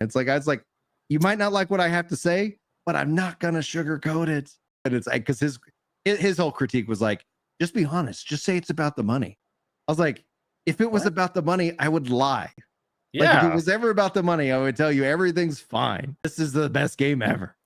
It's like, I was like, you might not like what I have to say, but I'm not going to sugarcoat it. And it's like, because his whole critique was like, just be honest, just say it's about the money. I was like, if it was about the money, I would lie. Yeah. Like if it was ever about the money, I would tell you everything's fine. This is the best game ever.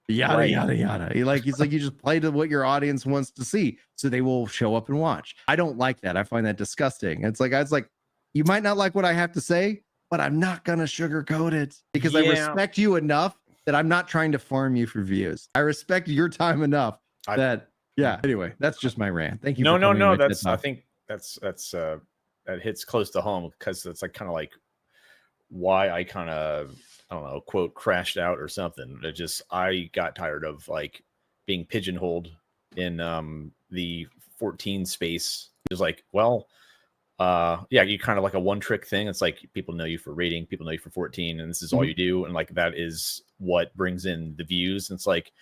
Yada, yada, yada. He's like, you just play to what your audience wants to see. So they will show up and watch. I don't like that. I find that disgusting. It's like, I was like, you might not like what I have to say, but I'm not going to sugarcoat it because I respect you enough that I'm not trying to farm you for views. I respect your time enough that, anyway, that's just my rant. Thank you. No. That's, I think that's that hits close to home because it's like kind of like why I kind of, I don't know, quote, crashed out or something. I got tired of like being pigeonholed in the 14 space. It was like, well, you kind of like a one trick thing. It's like people know you for rating, people know you for 14, and this is all you do. And like that is what brings in the views. And it's like,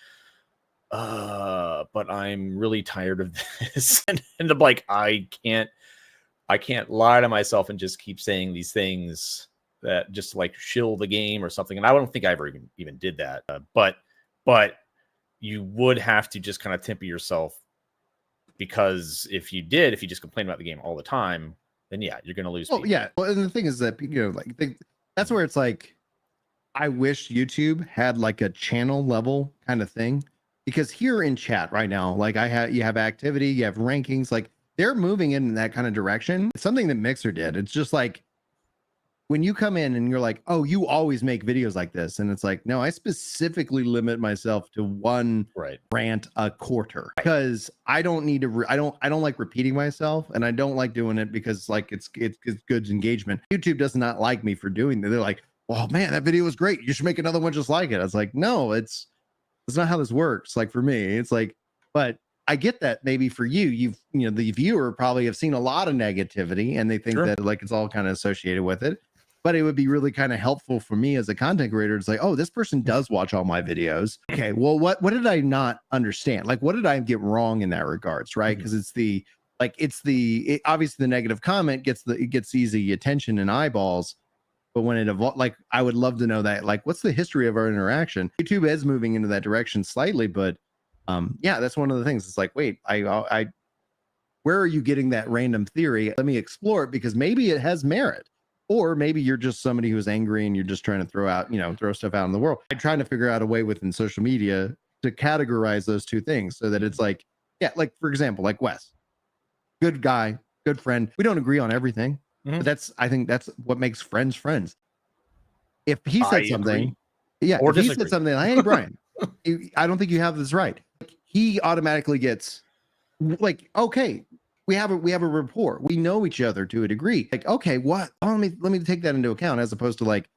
but I'm really tired of this. and I'm like, I can't lie to myself and just keep saying these things that just like shill the game or something. And I don't think I ever even did that. But you would have to just kind of temper yourself, because if you just complain about the game all the time, then you're going to lose people. Yeah. Well, and the thing is that, that's where it's like, I wish YouTube had like a channel level kind of thing, because here in chat right now, like you have activity, you have rankings, like they're moving in that kind of direction. It's something that Mixer did. It's just like, when you come in and you're like, oh, you always make videos like this. And it's like, no, I specifically limit myself to one rant a quarter, because I don't need to, I don't like repeating myself, and I don't like doing it because like it's good engagement. YouTube does not like me for doing that. They're like, oh man, that video was great, you should make another one just like it. I was like, no, it's not how this works. Like for me, it's like, but I get that maybe for you, the viewer probably have seen a lot of negativity and they think that like it's all kind of associated with it. But it would be really kind of helpful for me as a content creator to say, oh, this person does watch all my videos. Okay, well, what did I not understand? Like, what did I get wrong in that regards, right? Because obviously the negative comment gets easy attention and eyeballs. But when it evolves, like, I would love to know that, like, what's the history of our interaction? YouTube is moving into that direction slightly, but that's one of the things. It's like, wait, I where are you getting that random theory? Let me explore it, because maybe it has merit. Or maybe you're just somebody who's angry and you're just trying to throw stuff out in the world. I'm trying to figure out a way within social media to categorize those two things so that it's like, like for example, like Wes, good guy, good friend. We don't agree on everything, but I think that's what makes friends friends. If he said something, if he said something like, hey, Brian, I don't think you have this right. He automatically gets like, okay, we have a rapport. We know each other to a degree. Like, okay, what? Oh, let me take that into account, as opposed to like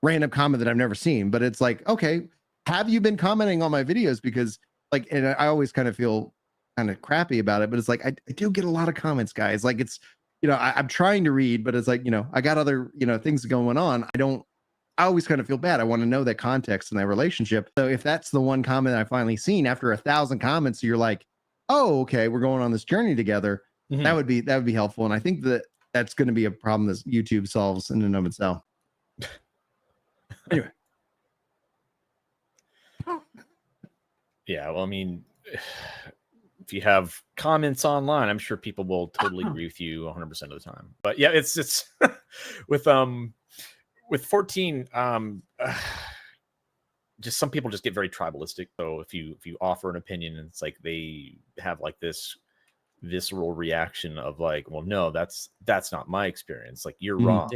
random comment that I've never seen. But it's like, okay, have you been commenting on my videos? Because like, and I always kind of feel kind of crappy about it, but it's like, I do get a lot of comments, guys. Like it's, I'm trying to read, but it's like, I got other, things going on. I always kind of feel bad. I want to know that context in that relationship. So if that's the one comment I finally seen after 1,000 comments, you're like, oh, okay, we're going on this journey together. That would be helpful. And I think that's going to be a problem that YouTube solves in and of itself. Anyway. Yeah. Well, I mean, if you have comments online, I'm sure people will totally agree with you 100% of the time. But yeah, it's with 14, just some people just get very tribalistic. So if you offer an opinion, and it's like they have like this visceral reaction of like, well, no, that's not my experience, like you're wrong.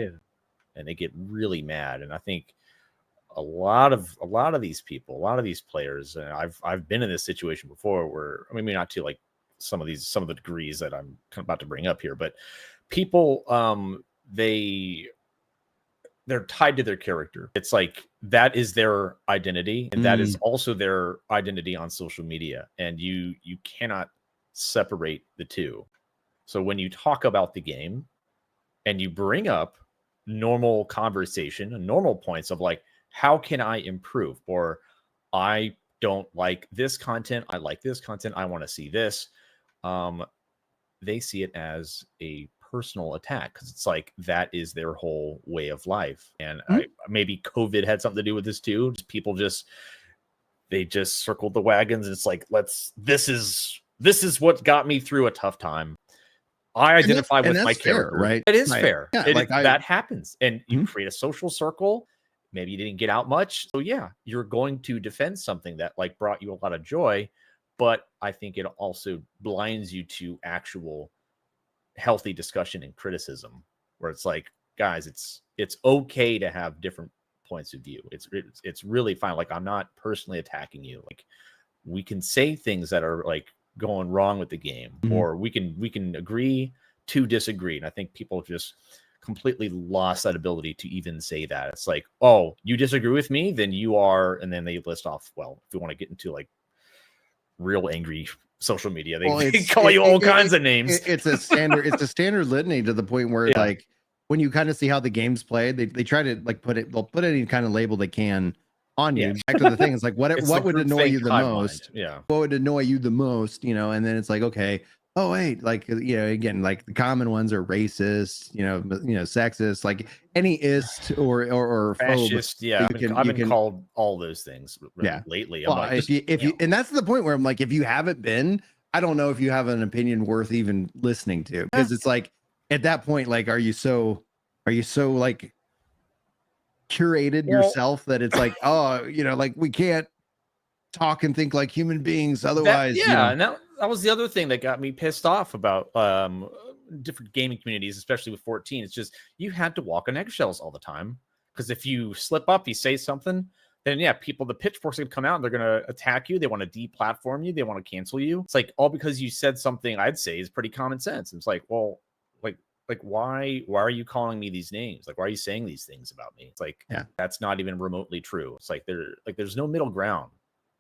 And they get really mad. And I think a lot of these people, a lot of these players, and I've been in this situation before where, I mean, maybe not to like some of the degrees that I'm about to bring up here, but people they're tied to their character. It's like that is their identity, and that is also their identity on social media, and you cannot separate the two. So when you talk about the game and you bring up normal conversation and normal points of like, how can I improve? Or I don't like this content, I like this content, I want to see this. They see it as a personal attack, because it's like that is their whole way of life. And I maybe COVID had something to do with this too. They just circled the wagons. And it's like, this is what got me through a tough time. I identify with my character, fair, right? It is right. fair. Yeah, That happens. And you create a social circle. Maybe you didn't get out much. So yeah, you're going to defend something that like brought you a lot of joy. But I think it also blinds you to actual healthy discussion and criticism, where it's like, guys, it's okay to have different points of view. It's really fine. Like, I'm not personally attacking you. Like, we can say things that are like going wrong with the game, or we can agree to disagree. And I think people just completely lost that ability to even say that. It's like, oh, you disagree with me, then you are, and then they list off, well, if we want to get into like real angry social media, they call you all kinds of names. It's a standard litany, to the point where like, when you kind of see how the game's played, they try to like they'll put any kind of label they can on you. Back to the thing, it's like, what would annoy you the most? What would annoy you the most? And then it's like, okay, oh wait, like, again, like the common ones are racist, sexist, like any ist or fascist. Phobe, I've been called all those things lately. Well, like, if you and that's the point where I'm like, if you haven't been, I don't know if you have an opinion worth even listening to, because it's like, at that point, like, are you so like curated yourself that it's like, oh, like, we can't talk and think like human beings otherwise? And that was the other thing that got me pissed off about different gaming communities, especially with 14. It's just, you had to walk on eggshells all the time, because if you slip up, you say something, then the pitchforks are gonna come out and they're gonna attack you. They want to deplatform you. They want to cancel you. It's like, all because you said something I'd say is pretty common sense. It's like, well, like why are you calling me these names? Like, why are you saying these things about me? It's like, that's not even remotely true. It's like, there's no middle ground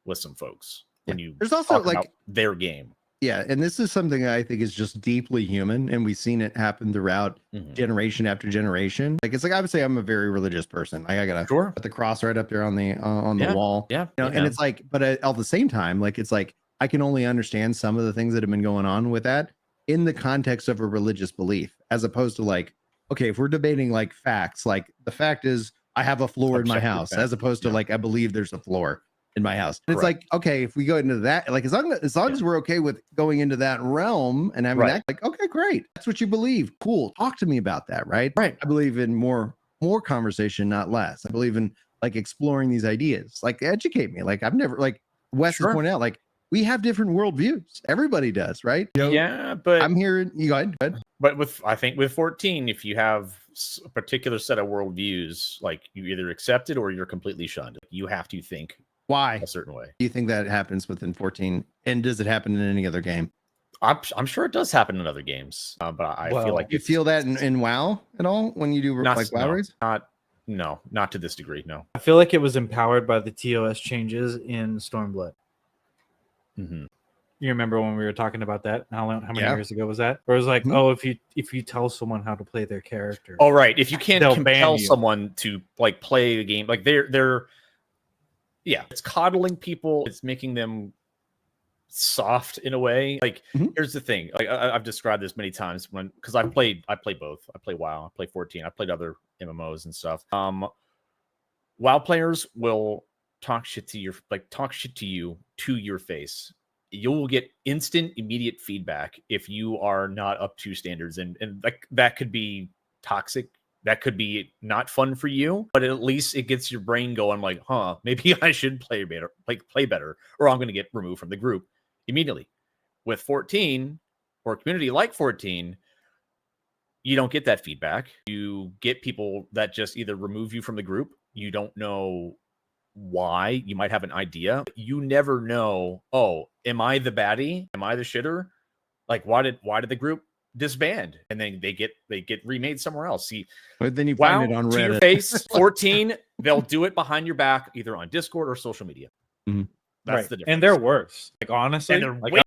with some folks when you there's also like about their game. And this is something I think is just deeply human, and we've seen it happen throughout generation after generation. Like, it's like, I would say I'm a very religious person. Like, I gotta put the cross right up there on the wall. And it's like, but at the same time, like, it's like, I can only understand some of the things that have been going on with that in the context of a religious belief, as opposed to like, okay, if we're debating like facts, like the fact is I have a floor in my house, as opposed to like, I believe there's a floor in my house. And it's like, okay, if we go into that, like, as long as we're okay with going into that realm and having that, like, okay, great, that's what you believe, cool, talk to me about that. Right. I believe in more conversation, not less. I believe in like exploring these ideas, like, educate me. Like, I've never, like Wes has pointed out, like, we have different worldviews. Everybody does, right? But I'm hearing you. Go ahead. But I think with 14, if you have a particular set of worldviews, like, you either accept it or you're completely shunned. You have to think a certain way. Do you think that happens within 14? And does it happen in any other game? I'm sure it does happen in other games, but I feel like you feel that in WoW at all when you do like WoW raids? Not to this degree. No, I feel like it was empowered by the TOS changes in Stormblood. You remember when we were talking about that? How many years ago was that? Where it was like, oh, if you tell someone how to play their character, oh right, if you can't compel someone to like play the game, like they're it's coddling people. It's making them soft in a way. Like, here's the thing. Like, I've described this many times because I play both. I play WoW. I play 14. I played other MMOs and stuff. WoW players will talk shit to you to your face. You'll get instant, immediate feedback if you are not up to standards, and like, that could be toxic. That could be not fun for you, but at least it gets your brain going, like, maybe I should play better, or I'm going to get removed from the group immediately. With 14, or a community like 14, you don't get that feedback. You get people that just either remove you from the group. You don't know why. You might have an idea. You never know, oh, am I the baddie? Am I the shitter? Like, why did the group disband? And then they get remade somewhere else. See, but then you find it on Reddit. To your face. 14, they'll do it behind your back, either on Discord or social media. That's the difference. And they're worse. Like, honestly, and they're like, way